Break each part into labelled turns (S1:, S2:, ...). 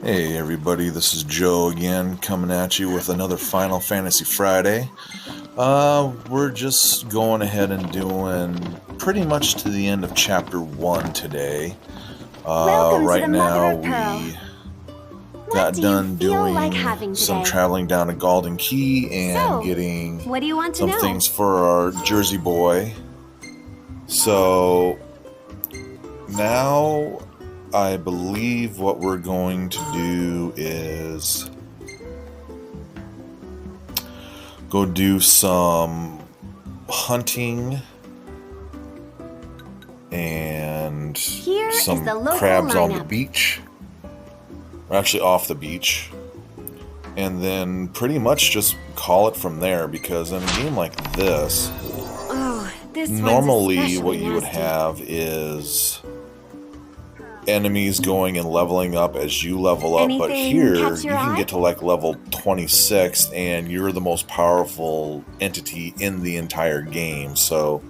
S1: Hey everybody, this is Joe again, coming at you with another Final Fantasy Friday. We're just going ahead and doing pretty much to the end of Chapter 1 today. Right now we got done doing some traveling down to Golden Key and getting some things for our Jersey boy. So now I believe what we're going to do is go do some hunting and some crabs on the beach. Or actually off the beach. And then pretty much just call it from there, because in a game like this, normally what you would have is enemies going and leveling up as you level up, but here you can get to like level 26 and you're the most powerful entity in the entire game. So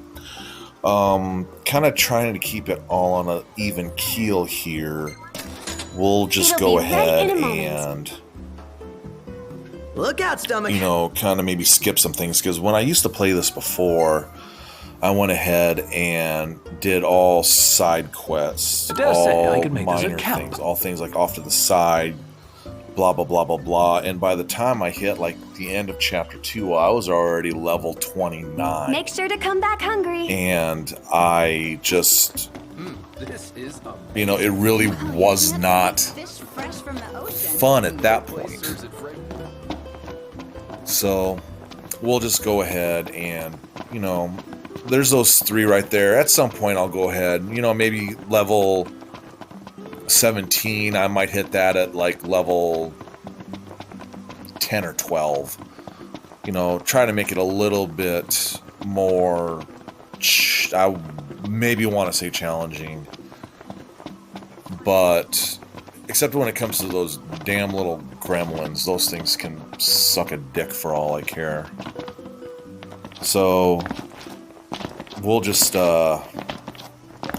S1: kind of trying to keep it all on an even keel here. We'll just go ahead and
S2: look out, stomach.
S1: You know, kind of maybe skip some things, because when I used to play this before, I went ahead and did all side quests, all minor things, all things like off to the side, blah, blah, blah, blah, blah. And by the time I hit like the end of Chapter 2, I was already level 29.
S3: Make sure to come back hungry.
S1: And I just, you know, it really was not fun at that point. So we'll just go ahead and, you know, there's those three right there. At some point, I'll go ahead, you know, maybe level 17, I might hit that at like level 10 or 12. You know, try to make it a little bit more, I maybe want to say challenging. But, except when it comes to those damn little gremlins, those things can suck a dick for all I care. So we'll just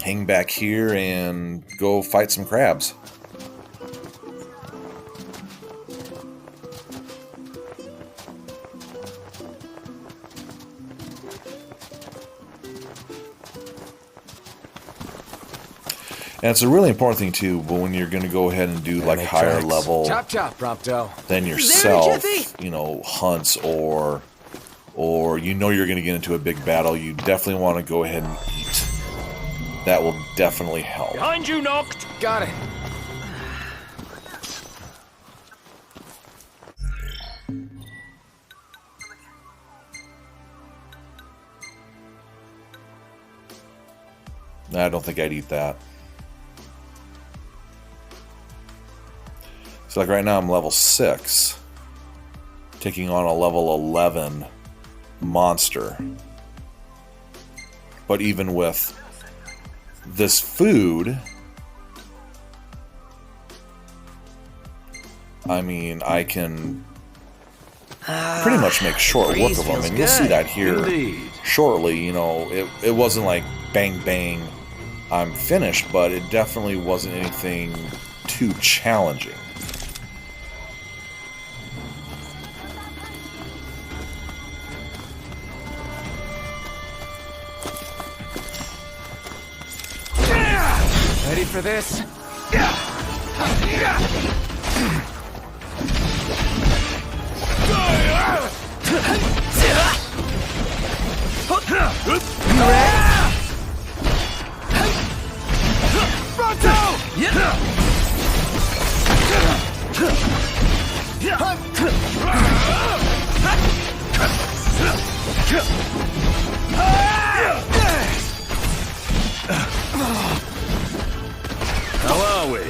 S1: hang back here and go fight some crabs. And it's a really important thing too, but when you're going to go ahead and do like higher level than yourself, you know, hunts or you know you're going to get into a big battle, you definitely want to go ahead and eat. That will definitely help.
S4: Behind you, Noct! Got it.
S1: I don't think I'd eat that. So like right now I'm level 6, taking on a level 11 monster. But even with this food, I mean, I can pretty much make short work of them, and you'll see that here shortly. You know, it wasn't like bang bang, I'm finished, but it definitely wasn't anything too challenging.
S4: Ready for this? How are we?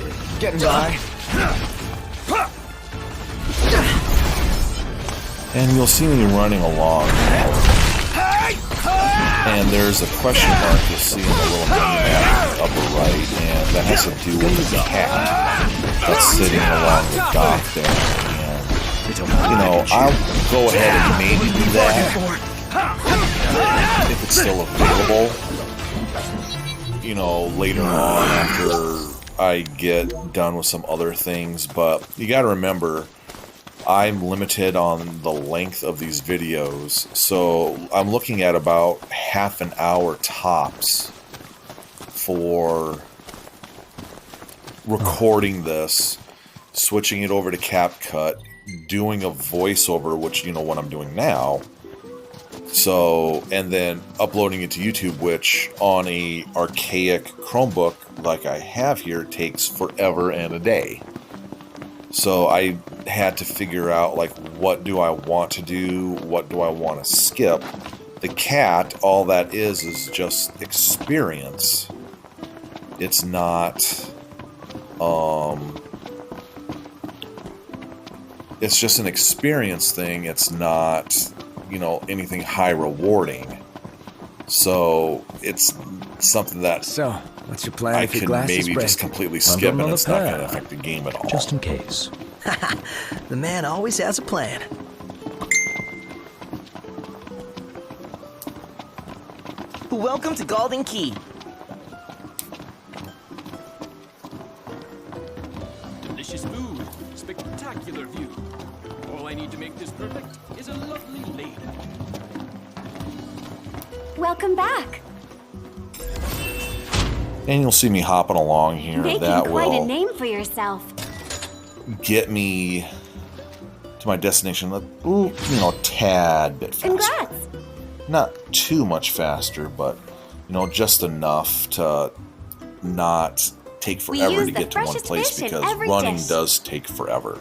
S4: Getting by.
S1: And you'll see me running along. And there's a question mark you'll see in the little mini-map in the upper right, and that has to do with the cat that's sitting along the dock there. And, you know, I'll go ahead and maybe do that if it's still available. You know, later on after I get done with some other things, but you got to remember, I'm limited on the length of these videos, so I'm looking at about half an hour tops for recording this, switching it over to CapCut, doing a voiceover, which, you know, what I'm doing now. So, and then uploading it to YouTube, which on a archaic Chromebook like I have here takes forever and a day. So I had to figure out, like, what do I want to do? What do I want to skip? The cat, all that is just experience. It's not, it's just an experience thing. It's not, you know, anything high rewarding. So it's something that
S4: So, what's your plan
S1: I
S4: if your
S1: can
S4: glass
S1: maybe
S4: is
S1: just
S4: break?
S1: completely skip and it's not going to affect the game at all.
S2: Just in case.
S3: The man always has a plan.
S5: Welcome to Golden Key.
S6: Delicious food, spectacular view. All I need to make this perfect is a lovely lady.
S7: Welcome back.
S1: And you'll see me hopping along here.
S7: Making
S1: That
S7: quite a
S1: will
S7: name for yourself.
S1: get me to my destination, ooh, you know, a tad bit faster.
S7: Congrats.
S1: Not too much faster, but, you know, just enough to not take
S7: We
S1: forever
S7: use
S1: to
S7: the
S1: get to one
S7: freshest
S1: place,
S7: fish in
S1: because
S7: every
S1: running
S7: dish.
S1: does take forever.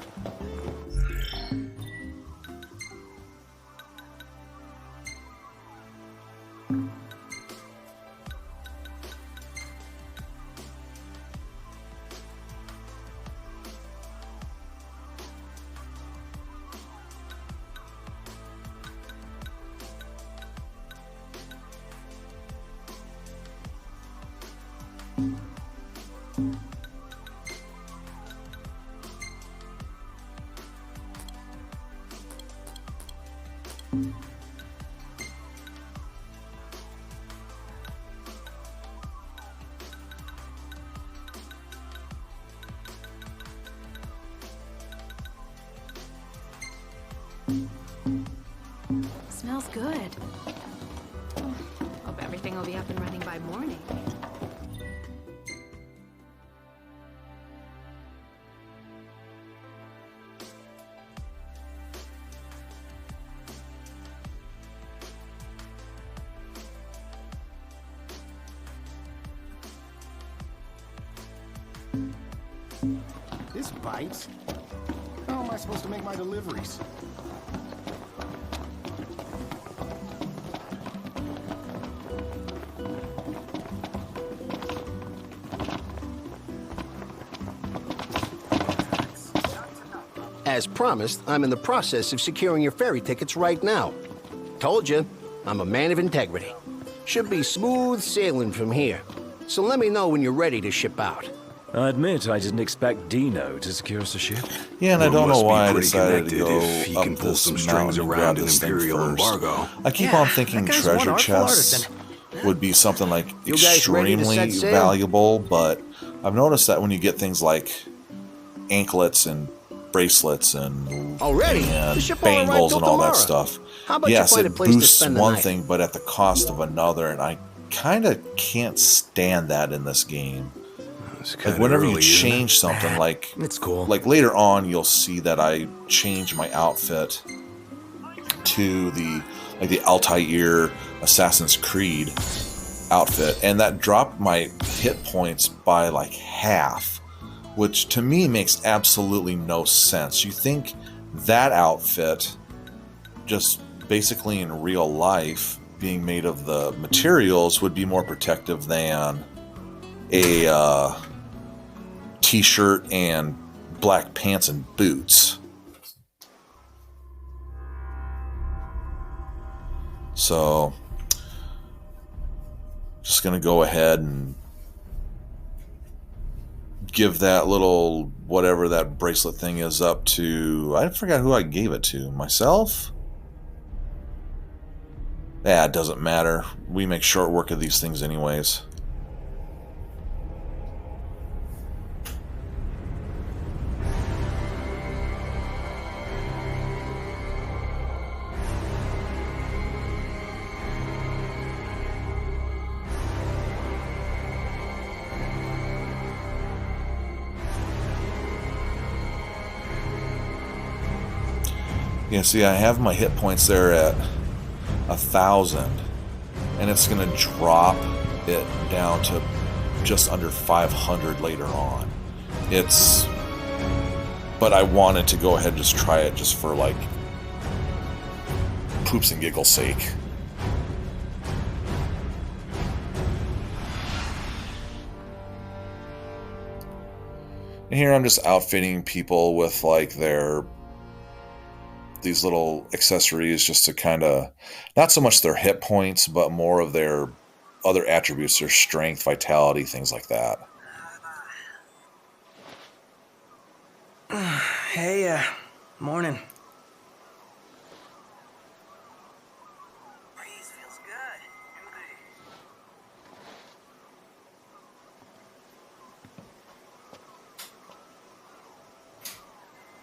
S7: Smells good. Hope everything will be up and running by morning.
S4: This bites. How am I supposed to make my deliveries?
S8: As promised, I'm in the process of securing your ferry tickets right now. Told you, I'm a man of integrity. Should be smooth sailing from here. So let me know when you're ready to ship out.
S2: I admit I didn't expect Dino to secure us a ship.
S1: Yeah, and I don't know
S9: must be
S1: why I
S9: pretty
S1: decided to
S9: connected
S1: go
S9: if he
S1: up
S9: can pull
S1: this
S9: some
S1: mountain
S9: strings
S1: and grab
S9: around an
S1: this thing
S9: Imperial
S1: first.
S9: embargo.
S1: I keep
S3: Yeah,
S1: on thinking
S3: that guy's one
S1: treasure
S3: artful
S1: chests
S3: artisan.
S1: would be something like
S8: You guys ready to
S1: extremely
S8: set sail?
S1: valuable, but I've noticed that when you get things like anklets and bracelets and,
S8: Already?
S1: and
S8: The ship won't arrive
S1: bangles
S8: till
S1: and all that
S8: tomorrow.
S1: stuff,
S8: How about you
S1: yes,
S8: find
S1: it
S8: a place to
S1: boosts
S8: spend the
S1: one
S8: night?
S1: thing, but at the cost of another, and I kind of can't stand that in this game.
S9: It's
S1: Like
S9: kinda
S1: whenever you
S9: early, isn't it?
S1: change something, like
S3: It's cool.
S1: like later on, you'll see that I change my outfit to the Altair Assassin's Creed outfit, and that dropped my hit points by like half, which to me makes absolutely no sense. You think that outfit, just basically in real life, being made of the materials, would be more protective than a t-shirt and black pants and boots. So just gonna go ahead and give that little whatever that bracelet thing is up to, I forgot who I gave it to. Myself? Yeah, it doesn't matter. We make short work of these things anyways. Yeah, see, I have my hit points there at 1,000, and it's going to drop it down to just under 500 later on. But I wanted to go ahead and just try it just for, like, poops and giggles sake. And here I'm just outfitting people with, like, these little accessories just to kind of, not so much their hit points, but more of their other attributes, their strength, vitality, things like that.
S3: Hey, morning.
S9: Breeze feels good.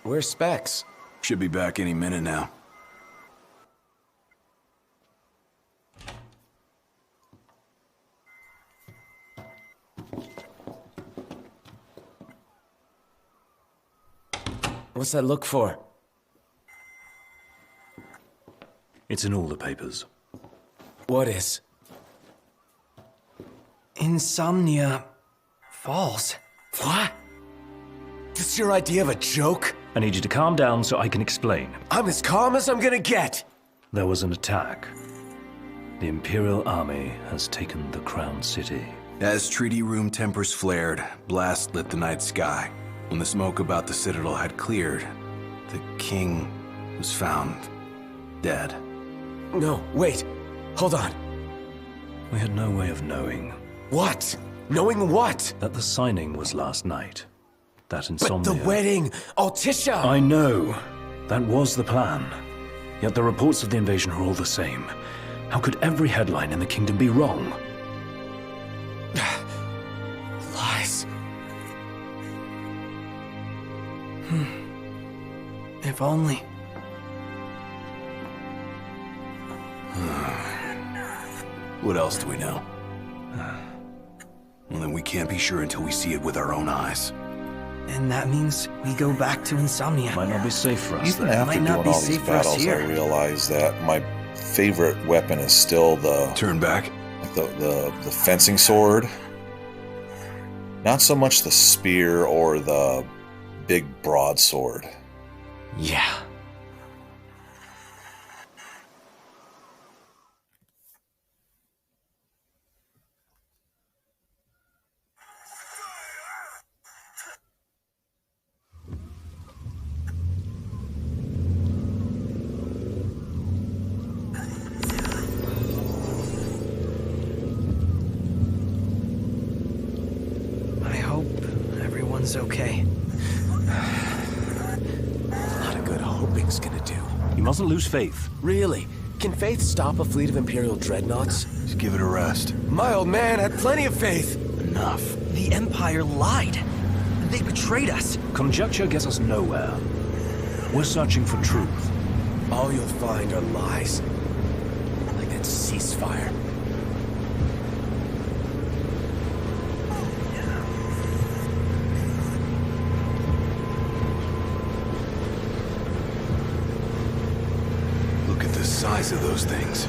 S10: Where's Specs? Should be back any minute now.
S2: What's that look for? It's in all the papers.
S10: What is?
S3: Insomnia Falls.
S10: What? This your idea of a joke?
S2: I need you to calm down so I can explain.
S10: I'm as calm as I'm gonna get!
S2: There was an attack. The Imperial Army has taken the Crown City.
S11: As treaty room tempers flared, blast lit the night sky. When the smoke about the Citadel had cleared, the king was found dead.
S10: No, wait. Hold on.
S2: We had no way of knowing.
S10: What? Knowing what?
S2: That the signing was last night. That
S10: But
S2: insomnia.
S10: the wedding! Altisha!
S2: I know. That was the plan. Yet the reports of the invasion are all the same. How could every headline in the kingdom be wrong?
S10: Lies.
S3: If only.
S11: What else do we know? Well, then we can't be sure until we see it with our own eyes.
S3: And that means we go back to Insomnia.
S2: Might not be safe for us.
S1: Even
S2: then.
S1: after
S3: might not
S1: doing
S3: be
S1: all these
S3: safe for us
S1: battles, I
S3: here.
S1: realized that my favorite weapon is still the
S11: Turn back.
S1: the fencing sword. Not so much the spear or the big broadsword.
S10: Yeah.
S3: I hope everyone's okay.
S10: A lot of good hoping's gonna do.
S2: You mustn't lose faith.
S10: Really? Can Faith stop a fleet of Imperial dreadnoughts?
S11: Just give it a rest.
S10: My old man had plenty of faith!
S11: Enough.
S3: The Empire lied. They betrayed us.
S2: Conjecture gets us nowhere. We're searching for truth.
S10: All you'll find are lies. Like that ceasefire.
S11: Look at the size of those things.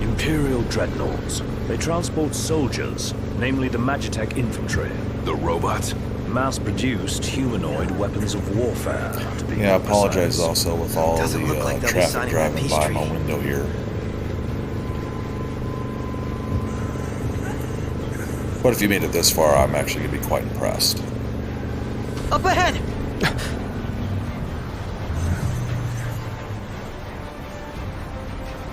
S2: Imperial dreadnoughts. They transport soldiers, namely the Magitech infantry.
S11: The robots?
S2: Mass-produced humanoid weapons of warfare, to be
S1: Yeah, I
S2: more
S1: apologize
S2: precise.
S1: also with all
S3: Doesn't
S1: the
S3: look like they'll be
S1: traffic
S3: signing that
S1: driving
S3: peace
S1: by my
S3: treaty.
S1: window here. But if you made it this far, I'm actually going to be quite impressed.
S3: Up ahead!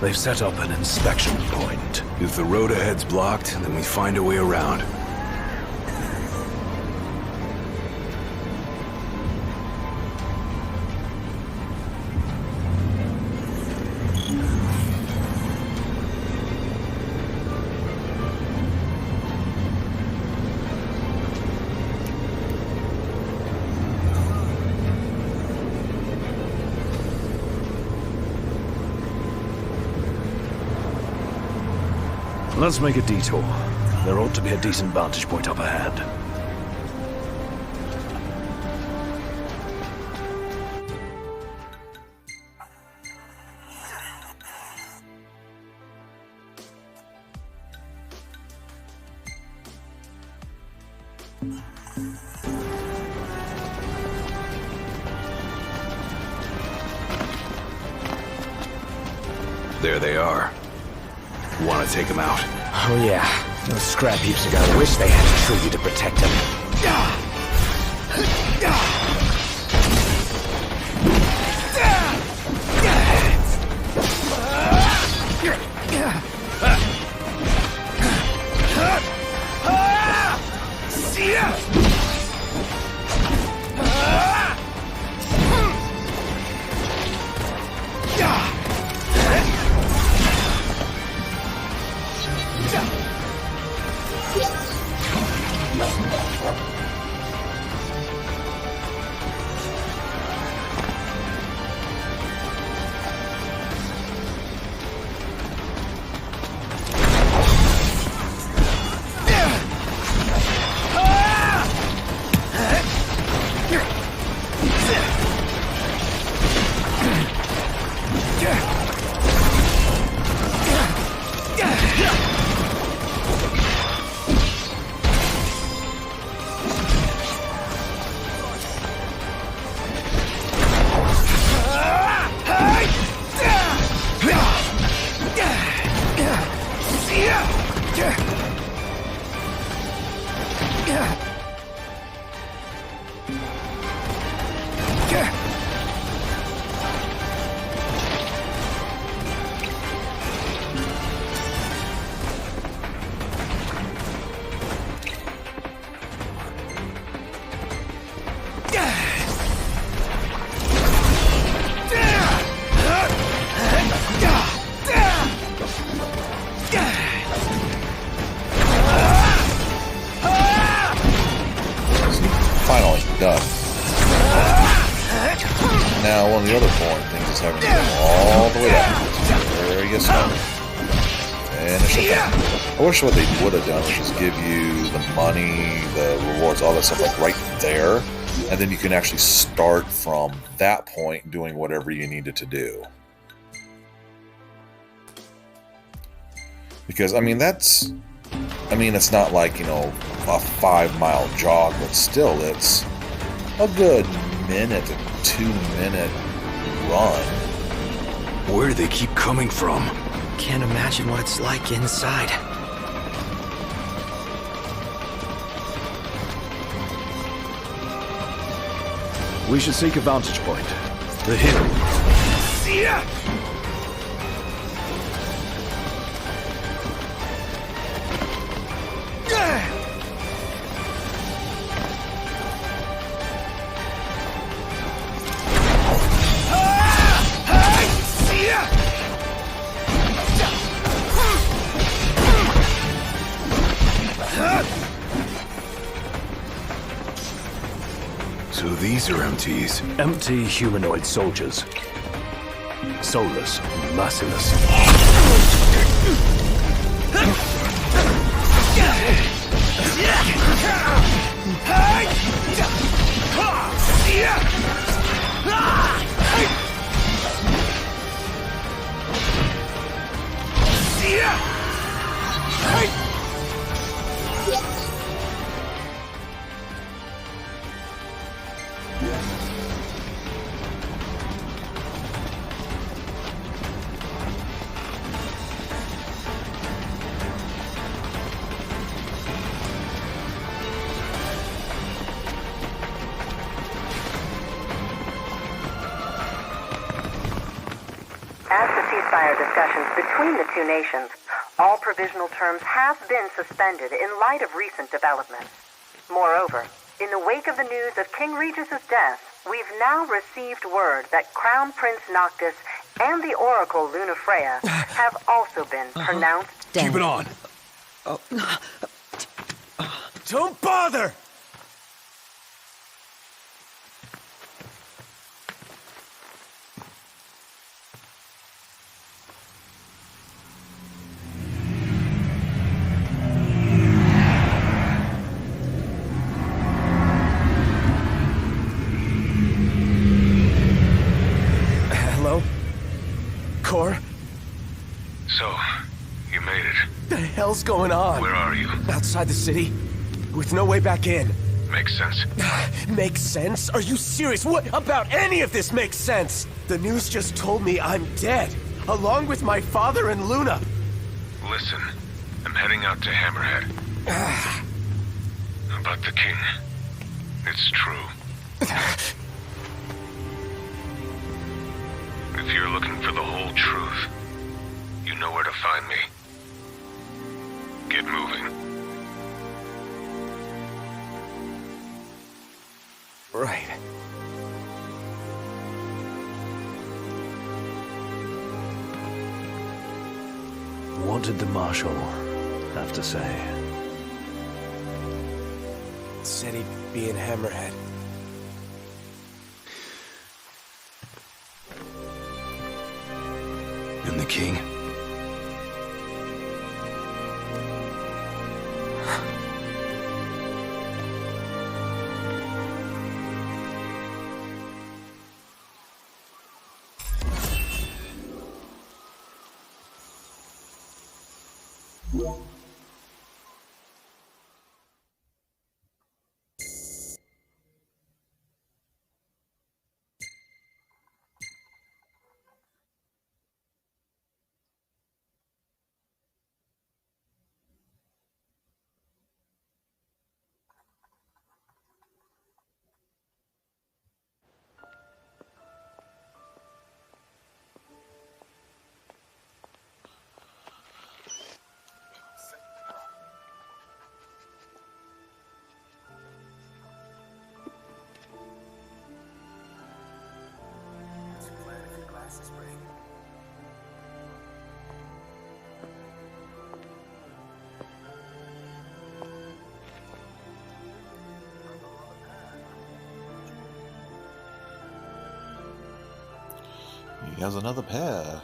S2: They've set up an inspection point.
S11: If the road ahead's blocked, then we find a way around.
S2: Let's make a detour. There ought to be a decent vantage point up ahead.
S11: There they are. Want to take them out?
S10: Oh yeah, those scrap heaps are gonna wish they had a tribute to protect them.
S1: Finally, done. Now, one of the other boring things is having to go all the way up. There he gets started. Finish the thing. I wish what they would have done was just give you the money, the rewards, all that stuff like right there, and then you can actually start from that point doing whatever you needed to do. Because, I mean, it's not like, you know, a 5-mile jog, but still, it's a good minute to 2-minute run.
S11: Where do they keep coming from?
S3: Can't imagine what it's like inside.
S2: We should seek a vantage point. The hill.
S11: So these are MTs.
S2: Empty humanoid soldiers. Soulless, merciless.
S9: As the ceasefire discussions between the two nations, all provisional terms have been suspended in light of recent developments. Moreover, in the wake of the news of King Regis's death, we've now received word that Crown Prince Noctis and the Oracle Lunafreya have also been pronounced dead.
S11: Keep it on.
S10: Don't bother! Hello? Cor?
S11: So, you made it.
S10: The hell's going on?
S11: Where are you?
S10: Outside the city, with no way back in.
S11: Makes sense.
S10: Makes sense? Are you serious? What about any of this makes sense? The news just told me I'm dead. along with my father and Luna.
S12: Listen, I'm heading out to Hammerhead. About the king. It's true. If you're looking for the whole truth, you know where to find me. Get moving.
S10: Right.
S2: What did the Marshal have to say?
S10: Said he'd be in Hammerhead.
S11: And the king?
S1: He has another pair.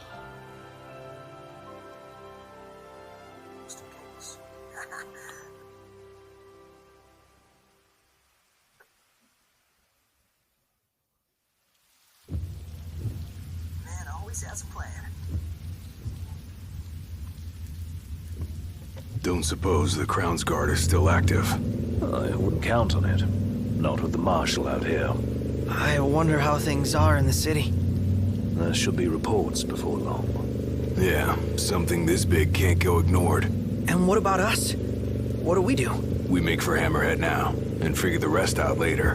S5: Man always has a plan.
S11: Don't suppose the Crown's Guard is still active.
S2: I wouldn't count on it. Not with the Marshal out here.
S5: I wonder how things are in the city.
S2: There should be reports before long.
S11: Yeah, something this big can't go ignored.
S5: And what about us? What do we do?
S11: We make for Hammerhead now, and figure the rest out later.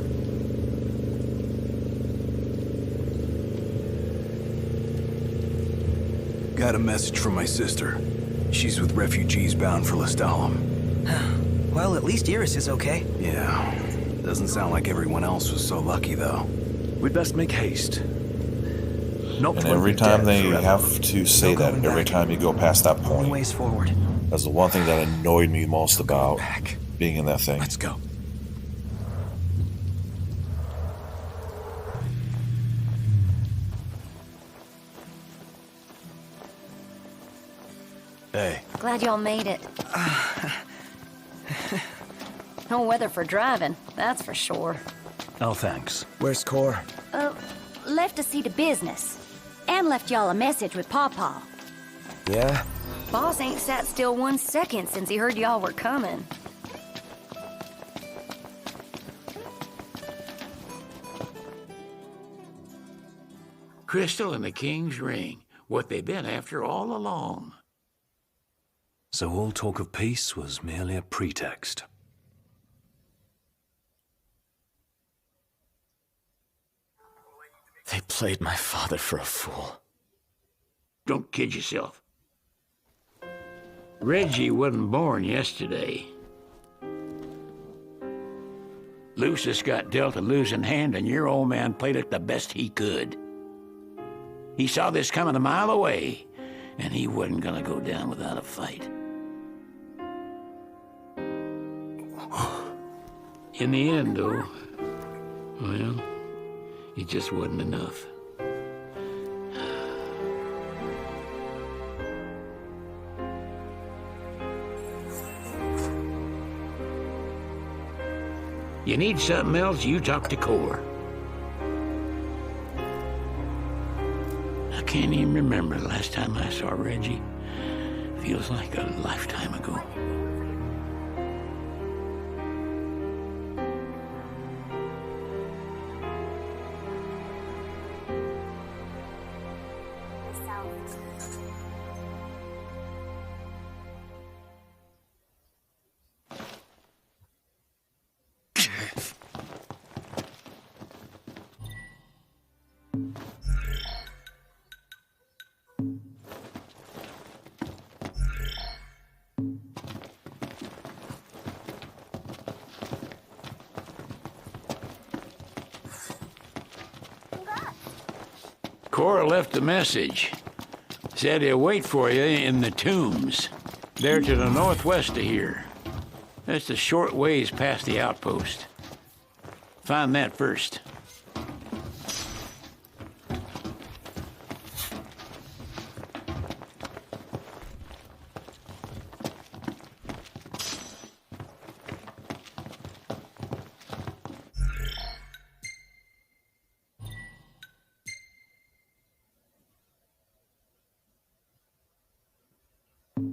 S11: Got a message from my sister. She's with refugees bound for Lestalem.
S5: Well, at least Iris is okay.
S11: Yeah. Doesn't sound like everyone else was so lucky, though.
S2: We'd best make haste. Not
S1: And
S2: to
S1: every
S2: be
S1: time
S2: dead
S1: they
S2: forever.
S1: have to say
S5: No
S1: that,
S5: going
S1: every
S5: back.
S1: time you go past that
S5: Only
S1: point.
S5: ways forward.
S1: That's the one thing that annoyed me most about
S10: Back.
S1: being in that thing.
S10: Let's go.
S11: Hey.
S13: Glad y'all made it. No weather for driving, that's for sure.
S2: Oh, thanks.
S10: Where's Cor?
S13: Left to see to business. And left y'all a message with Pawpaw.
S10: Yeah?
S13: Boss ain't sat still 1 second since he heard y'all were coming.
S14: Crystal and the King's Ring. What they've been after all along.
S2: So all talk of peace was merely a pretext.
S10: They played my father for a fool.
S14: Don't kid yourself. Reggie wasn't born yesterday. Lucius got dealt a losing hand, and your old man played it the best he could. He saw this coming a mile away, and he wasn't gonna go down without a fight. In the end, though, well, it just wasn't enough. You need something else, you talk to Cor. I can't even remember the last time I saw Reggie. Feels like a lifetime ago. Cora left a message. Said he'll wait for you in the tombs. They're to the northwest of here. That's a short ways past the outpost. Find that first.
S13: We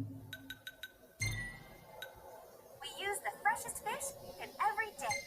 S13: use the freshest fish in every day.